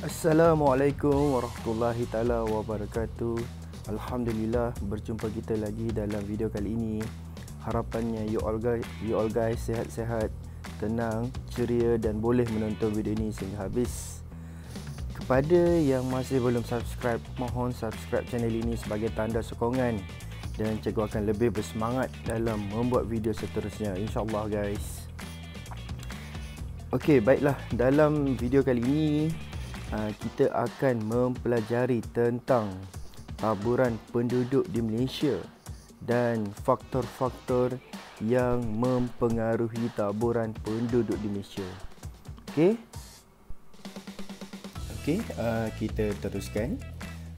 Assalamualaikum warahmatullahi taala wabarakatuh. Alhamdulillah, berjumpa kita lagi dalam video kali ini. Harapannya you all guys sehat-sehat, tenang, ceria dan boleh menonton video ini sehingga habis. Kepada yang masih belum subscribe, mohon subscribe channel ini sebagai tanda sokongan dan cikgu akan lebih bersemangat dalam membuat video seterusnya, insya-Allah guys. Okey, baiklah, dalam video kali ini kita akan mempelajari tentang taburan penduduk di Malaysia dan faktor-faktor yang mempengaruhi taburan penduduk di Malaysia. Okey, kita teruskan.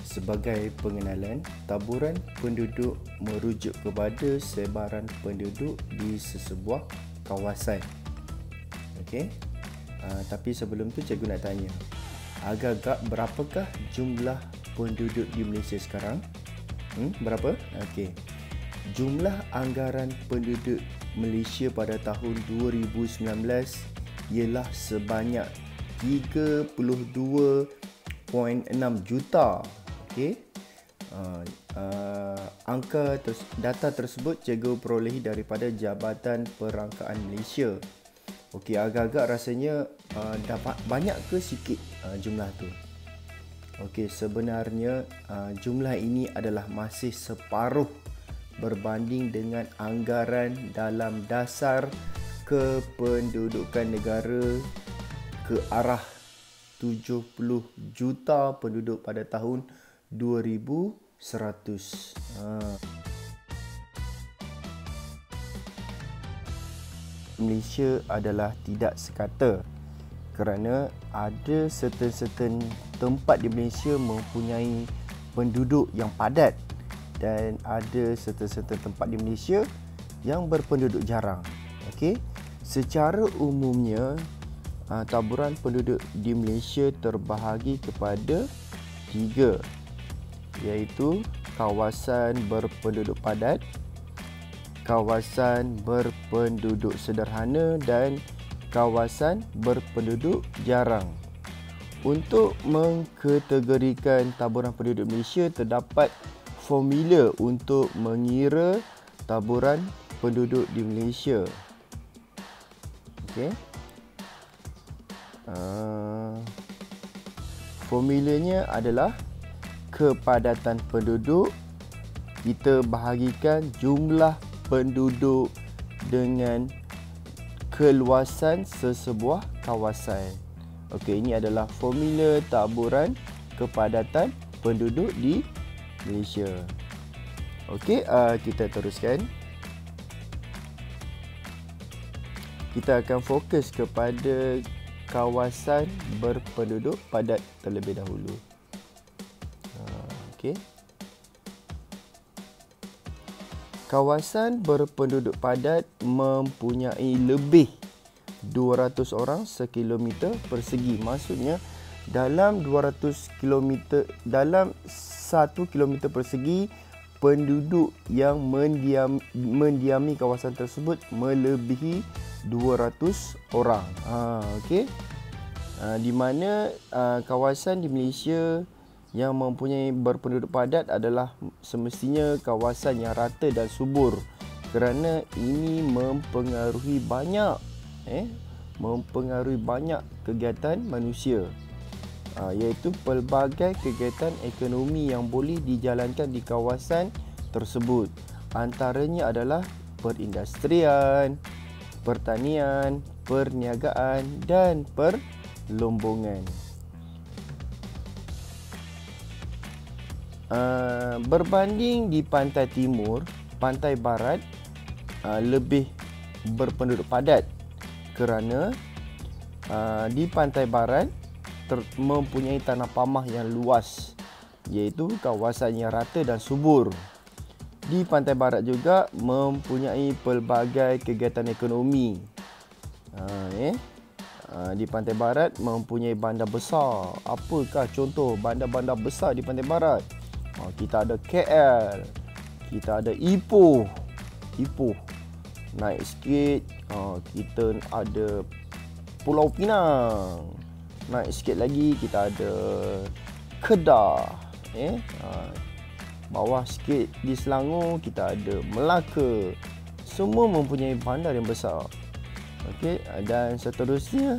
Sebagai pengenalan, taburan penduduk merujuk kepada sebaran penduduk di sesebuah kawasan. Okey. Tapi sebelum tu cikgu nak tanya, agak-agak berapakah jumlah penduduk di Malaysia sekarang? Berapa? Okey. Jumlah anggaran penduduk Malaysia pada tahun 2019 ialah sebanyak 32.6 juta. Okey. Data tersebut cikgu perolehi daripada Jabatan Perangkaan Malaysia. Okey, agak-agak rasanya dapat banyak ke sikit jumlah tu? Okey, sebenarnya jumlah ini adalah masih separuh berbanding dengan anggaran dalam dasar kependudukan negara ke arah 70 juta penduduk pada tahun 2100. Malaysia adalah tidak sekata kerana ada certain tempat di Malaysia mempunyai penduduk yang padat dan ada certain tempat di Malaysia yang berpenduduk jarang. Okey, secara umumnya taburan penduduk di Malaysia terbahagi kepada 3, iaitu kawasan berpenduduk padat, kawasan berpenduduk sederhana dan kawasan berpenduduk jarang. Untuk mengkategorikan taburan penduduk Malaysia, terdapat formula untuk mengira taburan penduduk di Malaysia. Okey. Formulanya adalah kepadatan penduduk kita bahagikan jumlah penduduk dengan keluasan sesebuah kawasan. Okey, ini adalah formula taburan kepadatan penduduk di Malaysia. Okey, kita teruskan. Kita akan fokus kepada kawasan berpenduduk padat terlebih dahulu. Okey. Kawasan berpenduduk padat mempunyai lebih 200 orang sekilometer persegi. Maksudnya dalam 200 km, dalam 1 kilometer persegi, penduduk yang mendiami kawasan tersebut melebihi 200 orang. Okey. Di mana kawasan di Malaysia yang mempunyai berpenduduk padat adalah semestinya kawasan yang rata dan subur, kerana ini mempengaruhi banyak kegiatan manusia, iaitu pelbagai kegiatan ekonomi yang boleh dijalankan di kawasan tersebut. Antaranya adalah perindustrian, pertanian, perniagaan dan perlombongan. Berbanding di pantai timur, pantai barat lebih berpenduduk padat kerana di pantai barat mempunyai tanah pamah yang luas, iaitu kawasan yang rata dan subur. Di pantai barat juga mempunyai pelbagai kegiatan ekonomi. Di pantai barat mempunyai bandar besar. Apakah contoh bandar-bandar besar di pantai barat? Kita ada KL, kita ada Ipoh. Naik sikit, kita ada Pulau Pinang. naik sikit lagi kita ada Kedah. Bawah sikit di Selangor kita ada Melaka. Semua mempunyai bandar yang besar. Okey, dan seterusnya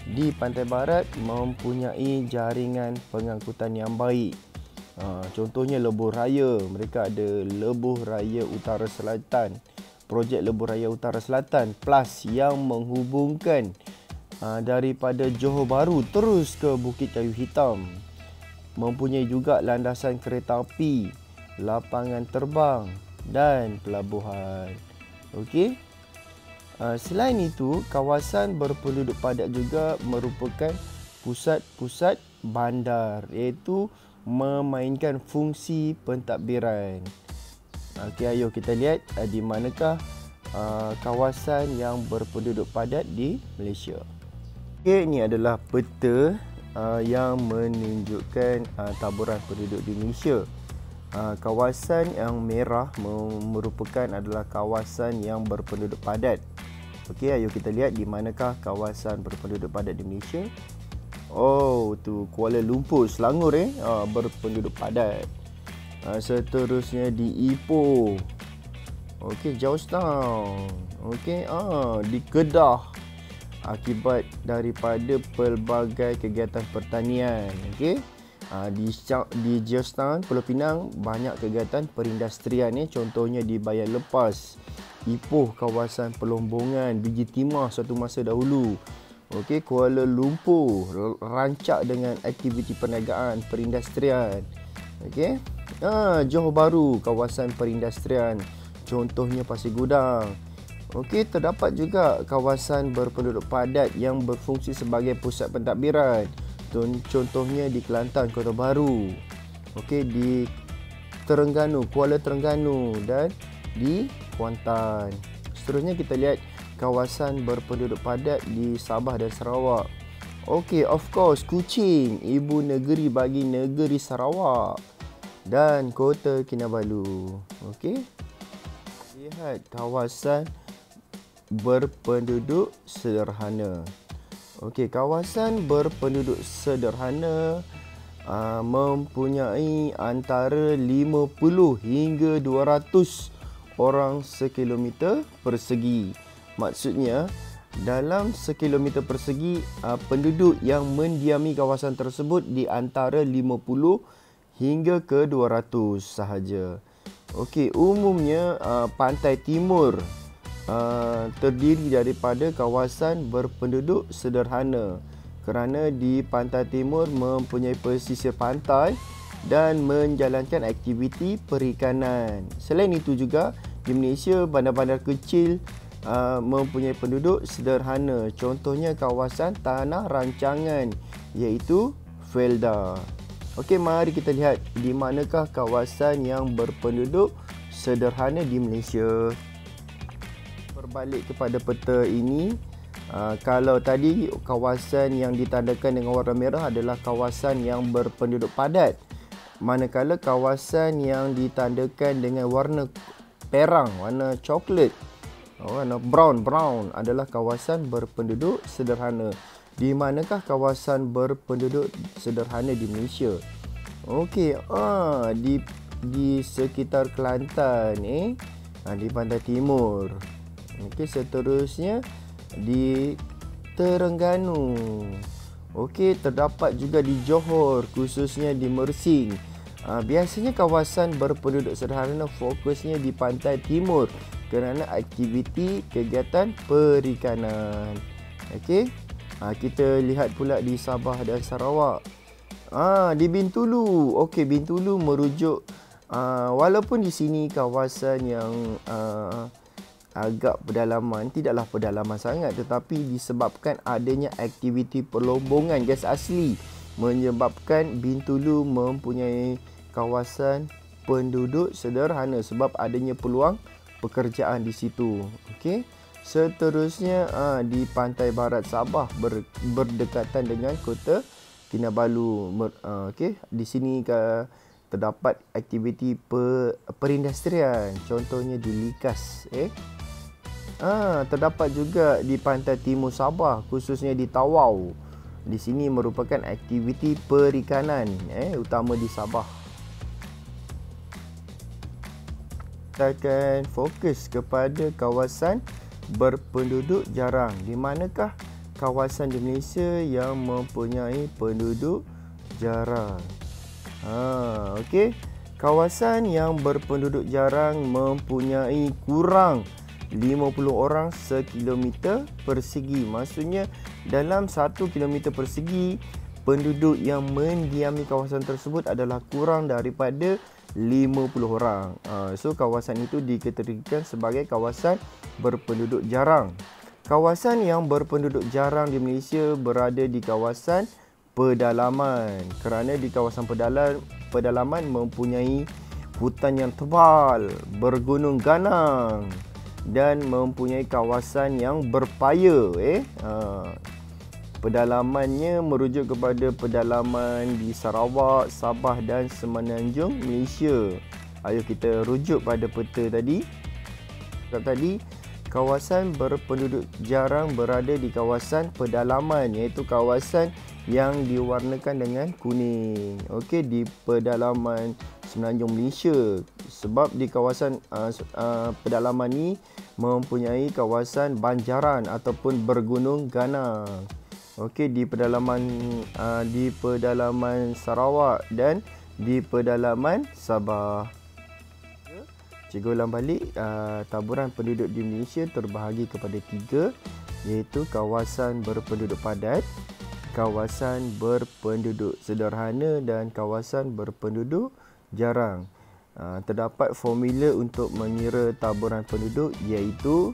di pantai barat mempunyai jaringan pengangkutan yang baik. Contohnya Lebuh Raya, mereka ada Lebuh Raya Utara Selatan, projek Lebuh Raya Utara Selatan plus yang menghubungkan daripada Johor Bahru terus ke Bukit Kayu Hitam. Mempunyai juga landasan kereta api, lapangan terbang dan pelabuhan. Okey. Selain itu, kawasan berpenduduk padat juga merupakan pusat-pusat bandar, iaitu memainkan fungsi pentadbiran. Okey, ayo kita lihat di manakah kawasan yang berpenduduk padat di Malaysia. Okey, ini adalah peta yang menunjukkan taburan penduduk di Malaysia. Kawasan yang merah merupakan adalah kawasan yang berpenduduk padat. Okey, ayo kita lihat di manakah kawasan berpenduduk padat di Malaysia. Oh, tu Kuala Lumpur, Selangor berpenduduk padat. Seterusnya di Ipoh. Okey, Georgetown. Okey, di Kedah. Akibat daripada pelbagai kegiatan pertanian. Okey. Di Georgetown, Pulau Pinang banyak kegiatan perindustrian contohnya di Bayan Lepas. Ipoh kawasan pelombongan biji timah satu masa dahulu. Okey, Kuala Lumpur rancak dengan aktiviti perniagaan perindustrian. Okey. Johor Bahru kawasan perindustrian contohnya Pasir Gudang. Okey, terdapat juga kawasan berpenduduk padat yang berfungsi sebagai pusat pentadbiran. Contohnya di Kelantan, Kota Baru. Okey, di Terengganu, Kuala Terengganu dan di Kuantan. Seterusnya kita lihat kawasan berpenduduk padat di Sabah dan Sarawak. Okey, of course, Kuching, ibu negeri bagi negeri Sarawak dan Kota Kinabalu. Okey. Lihat kawasan berpenduduk sederhana. Okey, kawasan berpenduduk sederhana mempunyai antara 50 hingga 200 orang sekilometer persegi. Maksudnya, dalam sekilometer persegi, penduduk yang mendiami kawasan tersebut di antara 50 hingga ke 200 sahaja. Okey, umumnya pantai timur terdiri daripada kawasan berpenduduk sederhana kerana di pantai timur mempunyai pesisir pantai dan menjalankan aktiviti perikanan. Selain itu juga di Malaysia bandar-bandar kecil mempunyai penduduk sederhana. Contohnya kawasan tanah rancangan iaitu Felda. Okey, mari kita lihat di manakah kawasan yang berpenduduk sederhana di Malaysia. Berbalik kepada peta ini, kalau tadi kawasan yang ditandakan dengan warna merah adalah kawasan yang berpenduduk padat, manakala kawasan yang ditandakan dengan warna perang, warna coklat, warna brown adalah kawasan berpenduduk sederhana. Di manakah kawasan berpenduduk sederhana di Malaysia? Okey, di sekitar Kelantan, di pantai timur. Okey, seterusnya di Terengganu. Okey, terdapat juga di Johor, khususnya di Mersing. Biasanya kawasan berpenduduk sederhana fokusnya di pantai timur kerana aktiviti kegiatan perikanan. Okey, kita lihat pula di Sabah dan Sarawak. Di Bintulu. Okey, Bintulu merujuk walaupun di sini kawasan yang agak pedalaman, tidaklah pedalaman sangat, tetapi disebabkan adanya aktiviti perlombongan gas asli menyebabkan Bintulu mempunyai kawasan penduduk sederhana sebab adanya peluang pekerjaan di situ. Okey. Seterusnya di pantai barat Sabah berdekatan dengan Kota Kinabalu. Okey, di sini terdapat aktiviti perindustrian, contohnya di Likas. Terdapat juga di pantai timur Sabah, khususnya di Tawau. di sini merupakan aktiviti perikanan utama di Sabah. Kita akan fokus kepada kawasan berpenduduk jarang. Di manakah kawasan di Malaysia yang mempunyai penduduk jarang? Okey. Kawasan yang berpenduduk jarang mempunyai kurang 50 orang sekilometer persegi. Maksudnya dalam 1 kilometer persegi, penduduk yang mendiami kawasan tersebut adalah kurang daripada 50 orang. So kawasan itu dikategorikan sebagai kawasan berpenduduk jarang. Kawasan yang berpenduduk jarang di Malaysia berada di kawasan pedalaman, kerana di kawasan pedalaman mempunyai hutan yang tebal, bergunung ganang dan mempunyai kawasan yang berpaya. Pedalamannya merujuk kepada pedalaman di Sarawak, Sabah dan Semenanjung Malaysia. Ayo kita rujuk pada peta tadi. Kawasan berpenduduk jarang berada di kawasan pedalaman, iaitu kawasan yang diwarnakan dengan kuning. Okey, di pedalaman Semenanjung Malaysia. Sebab di kawasan pedalaman ni mempunyai kawasan banjaran ataupun bergunung ganang. Okey, di pedalaman Sarawak dan di pedalaman Sabah. Cikgu ulang balik, taburan penduduk di Malaysia terbahagi kepada 3, iaitu kawasan berpenduduk padat, kawasan berpenduduk sederhana dan kawasan berpenduduk jarang. Terdapat formula untuk mengira taburan penduduk, iaitu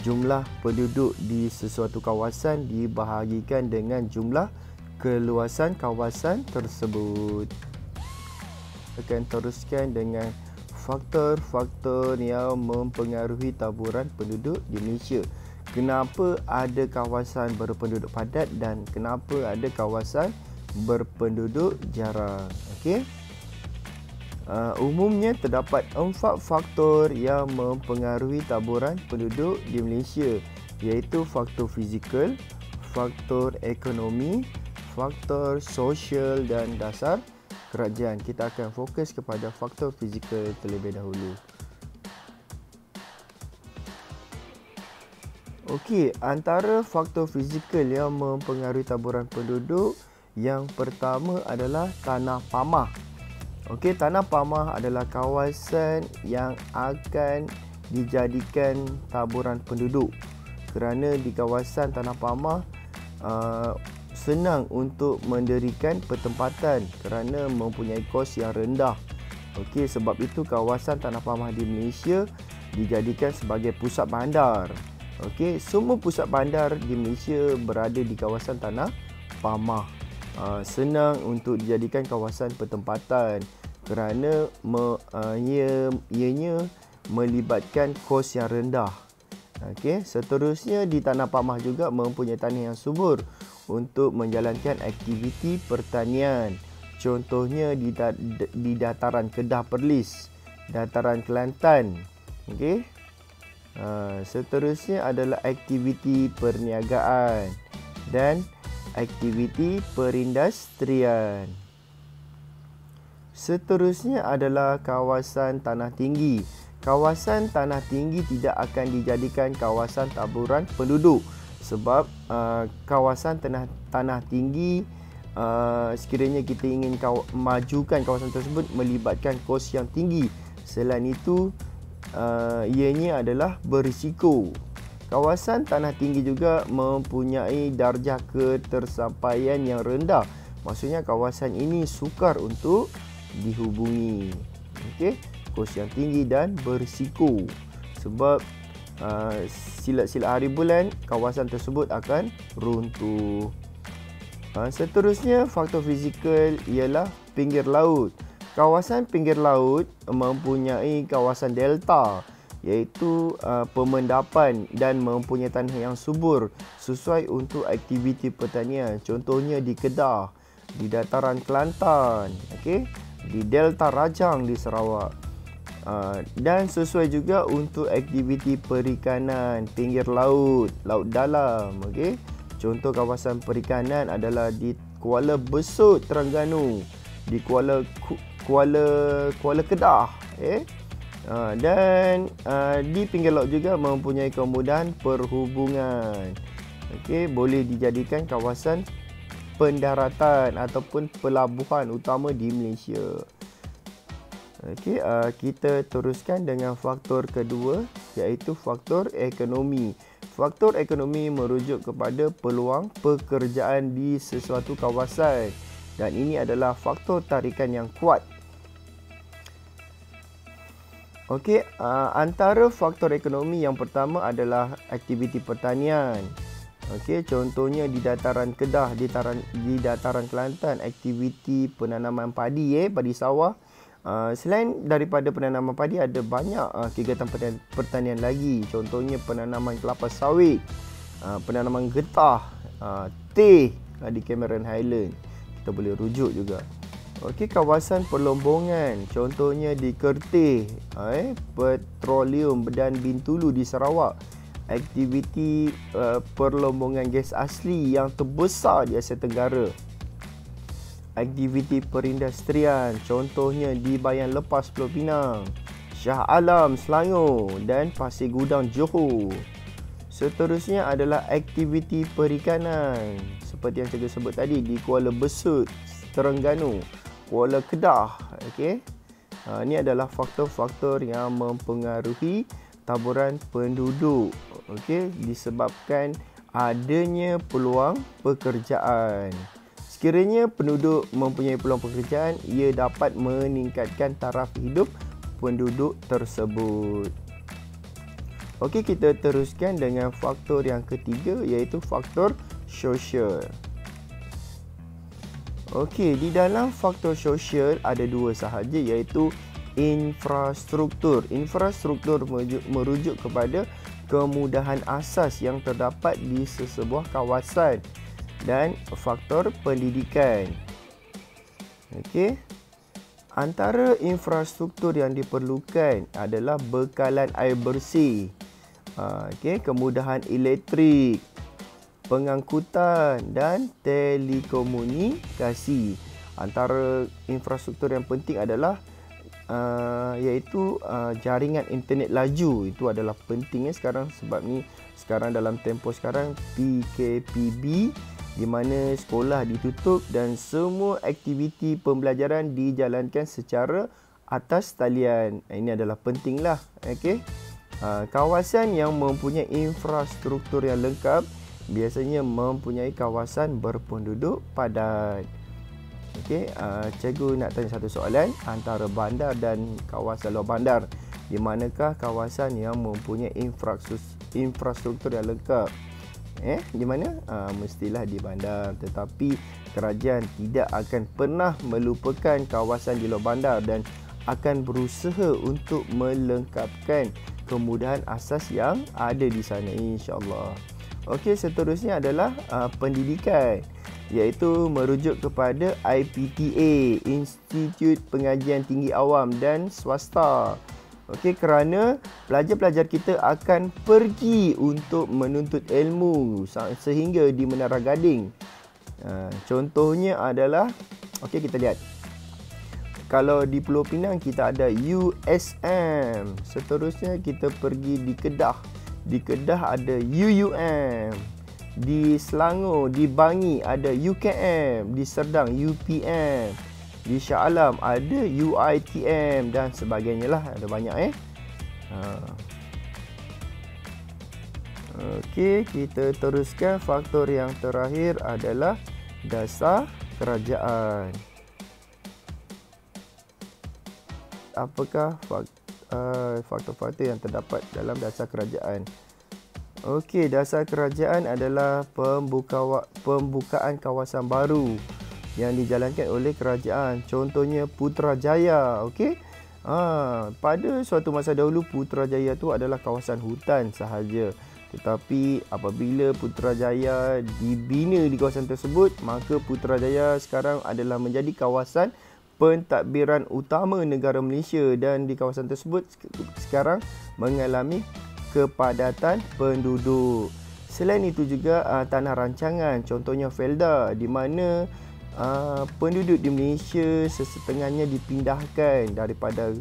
jumlah penduduk di sesuatu kawasan dibahagikan dengan jumlah keluasan kawasan tersebut. Akan teruskan dengan faktor-faktor yang mempengaruhi taburan penduduk di Malaysia. Kenapa ada kawasan berpenduduk padat dan kenapa ada kawasan berpenduduk jarang? Okey. Umumnya terdapat 4 faktor yang mempengaruhi taburan penduduk di Malaysia, iaitu faktor fizikal, faktor ekonomi, faktor sosial dan dasar kerajaan. Kita akan fokus kepada faktor fizikal terlebih dahulu. Okey, antara faktor fizikal yang mempengaruhi taburan penduduk, yang pertama adalah tanah pamah. Okey, tanah pamah adalah kawasan yang akan dijadikan taburan penduduk. Kerana di kawasan tanah pamah senang untuk mendirikan pertempatan kerana mempunyai kos yang rendah. Okey, sebab itu kawasan tanah pamah di Malaysia dijadikan sebagai pusat bandar. Okey, semua pusat bandar di Malaysia berada di kawasan tanah pamah. Senang untuk dijadikan kawasan pertempatan kerana ianya melibatkan kos yang rendah. Okey, seterusnya di tanah pamah juga mempunyai tanah yang subur untuk menjalankan aktiviti pertanian. Contohnya di dataran Kedah Perlis, dataran Kelantan. Okey. Seterusnya adalah aktiviti perniagaan dan aktiviti perindustrian. Seterusnya adalah kawasan tanah tinggi. Kawasan tanah tinggi tidak akan dijadikan kawasan taburan penduduk sebab kawasan tanah tinggi, sekiranya kita ingin majukan kawasan tersebut, melibatkan kos yang tinggi. Selain itu, ianya adalah berisiko. Kawasan tanah tinggi juga mempunyai darjah ketersampaian yang rendah. Maksudnya kawasan ini sukar untuk dihubungi. Okey, kos yang tinggi dan berisiko. Sebab silat-silat hari bulan, kawasan tersebut akan runtuh. Seterusnya, faktor fizikal ialah pinggir laut. Kawasan pinggir laut mempunyai kawasan delta, iaitu pemendapan dan mempunyai tanah yang subur sesuai untuk aktiviti pertanian. Contohnya di Kedah, di dataran Kelantan, okey, di Delta Rajang di Sarawak. Dan sesuai juga untuk aktiviti perikanan pinggir laut, laut dalam. Okay? Contoh kawasan perikanan adalah di Kuala Besut, Terengganu, di Kuala Kedah, dan di pinggir laut juga mempunyai kemudahan perhubungan. Boleh dijadikan kawasan pendaratan ataupun pelabuhan utama di Malaysia. Kita teruskan dengan faktor kedua, iaitu faktor ekonomi. Faktor ekonomi merujuk kepada peluang pekerjaan di sesuatu kawasan, dan ini adalah faktor tarikan yang kuat. Antara faktor ekonomi yang pertama adalah aktiviti pertanian. Contohnya di dataran Kedah, di dataran Kelantan, aktiviti penanaman padi, padi sawah. Selain daripada penanaman padi, ada banyak kegiatan pertanian lagi. Contohnya penanaman kelapa sawit, penanaman getah, teh di Cameron Highland. Kita boleh rujuk juga. Kawasan perlombongan, contohnya di Kertih, Petroleum dan Bintulu di Sarawak. Aktiviti perlombongan gas asli yang terbesar di Asia Tenggara. Aktiviti perindustrian, contohnya di Bayan Lepas, Pulau Pinang, Shah Alam, Selangor dan Pasir Gudang, Johor. Seterusnya adalah aktiviti perikanan, seperti yang saya sebut tadi, di Kuala Besut, Terengganu, Kuala Kedah. Ini adalah faktor-faktor yang mempengaruhi taburan penduduk, disebabkan adanya peluang pekerjaan. Sekiranya penduduk mempunyai peluang pekerjaan, ia dapat meningkatkan taraf hidup penduduk tersebut. Kita teruskan dengan faktor yang ketiga, iaitu faktor sosial. Di dalam faktor sosial ada dua sahaja, iaitu infrastruktur. Infrastruktur merujuk kepada kemudahan asas yang terdapat di sesebuah kawasan, dan faktor pendidikan. Antara infrastruktur yang diperlukan adalah bekalan air bersih, kemudahan elektrik, pengangkutan dan telekomunikasi. Antara infrastruktur yang penting adalah iaitu jaringan internet laju. Itu adalah pentingnya sekarang, sebab ni sekarang dalam tempoh sekarang PKPB, di mana sekolah ditutup dan semua aktiviti pembelajaran dijalankan secara atas talian. Ini adalah pentinglah. Kawasan yang mempunyai infrastruktur yang lengkap biasanya mempunyai kawasan berpenduduk padat. Cikgu nak tanya satu soalan, antara bandar dan kawasan luar bandar, di manakah kawasan yang mempunyai infrastruktur yang lengkap? Di mana? Mestilah di bandar. Tetapi kerajaan tidak akan pernah melupakan kawasan di luar bandar dan akan berusaha untuk melengkapkan kemudahan asas yang ada di sana, insya-Allah. Seterusnya adalah pendidikan, iaitu merujuk kepada IPTA, Institut Pengajian Tinggi Awam dan Swasta. Kerana pelajar-pelajar kita akan pergi untuk menuntut ilmu sehingga di Menara Gading. Contohnya adalah, kita lihat. Kalau di Pulau Pinang kita ada USM. Seterusnya kita pergi di Kedah. Di Kedah ada UUM. Di Selangor, di Bangi ada UKM. Di Serdang UPM. Di Shah Alam ada UITM dan sebagainya lah. Ada banyak kita teruskan. Faktor yang terakhir adalah dasar kerajaan. Apakah faktor-faktor yang terdapat dalam dasar kerajaan? Dasar kerajaan adalah pembukaan kawasan baru yang dijalankan oleh kerajaan. Contohnya Putrajaya. Pada suatu masa dahulu Putrajaya tu adalah kawasan hutan sahaja. Tetapi apabila Putrajaya dibina di kawasan tersebut, maka Putrajaya sekarang adalah menjadi kawasan pentadbiran utama negara Malaysia, dan di kawasan tersebut sekarang mengalami kepadatan penduduk. Selain itu juga tanah rancangan, contohnya Felda, di mana penduduk di Malaysia sesetengahnya dipindahkan daripada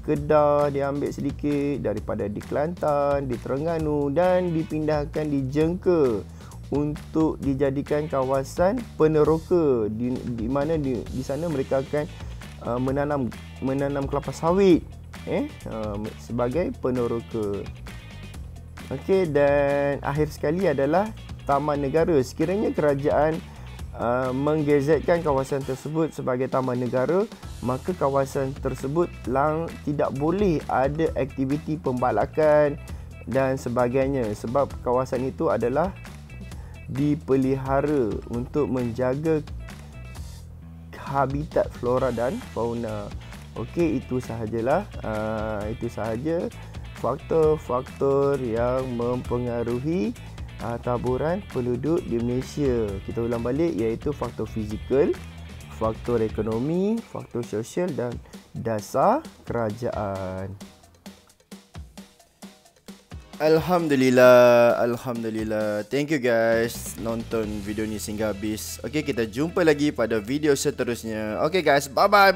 Kedah, diambil sedikit, daripada di Kelantan, di Terengganu, dan dipindahkan di Jengka untuk dijadikan kawasan peneroka, di mana di sana mereka akan menanam kelapa sawit sebagai peneroka. Okey, dan akhir sekali adalah taman negara. Sekiranya kerajaan menggazetkan kawasan tersebut sebagai taman negara, maka kawasan tersebut tidak boleh ada aktiviti pembalakan dan sebagainya, sebab kawasan itu adalah dipelihara untuk menjaga habitat flora dan fauna. Okey, itu sahajalah. Itu sahaja faktor-faktor yang mempengaruhi taburan penduduk di Malaysia. Kita ulang balik, iaitu faktor fizikal, faktor ekonomi, faktor sosial dan dasar kerajaan. Alhamdulillah. Thank you guys nonton video ni sehingga habis. Okey, kita jumpa lagi pada video seterusnya. Okey guys, bye bye.